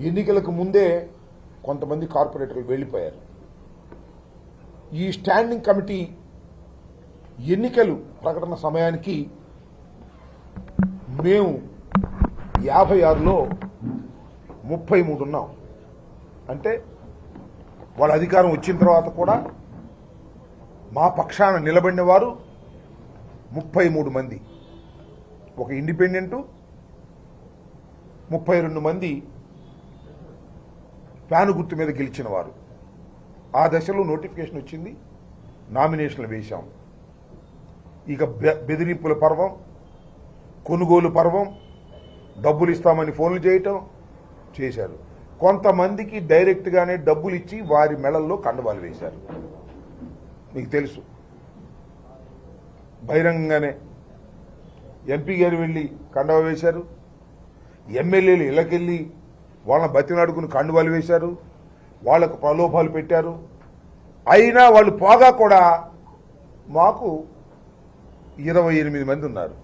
ఎన్నికలకు ముందే కొంతమంది కార్పొరేటర్లు వెళ్ళిపోయారు. ఈ స్టాండింగ్ కమిటీ ఎన్నికలు ప్రకటన సమయానికి మేము 56లో 33 ఉన్నాం. అంటే వాళ్ళ అధికారం వచ్చిన తర్వాత కూడా మా పక్షాన నిలబడిన వారు 33 మంది, ఒక ఇండిపెండెంటు 32 మంది ఫ్యాను గుర్తు మీద గెలిచిన వారు. ఆ దశలో నోటిఫికేషన్ వచ్చింది, నామినేషన్లు వేశాం. ఇక బెదిరింపుల పర్వం, కొనుగోలు పర్వం, డబ్బులు ఇస్తామని ఫోన్లు చేయటం చేశారు. కొంతమందికి డైరెక్ట్గానే డబ్బులు ఇచ్చి వారి మెడల్లో కండవాలు వేశారు. మీకు తెలుసు, బహిరంగంగానే ఎంపీ గారు వెళ్ళి కండవ వేశారు, ఎమ్మెల్యేలు ఇళ్ళకెళ్ళి వాళ్ళని బతినాడుకుని కండువాలు వేశారు, వాళ్లకు ప్రలోభాలు పెట్టారు. అయినా వాళ్ళు పోగా కూడా మాకు 28 మంది ఉన్నారు.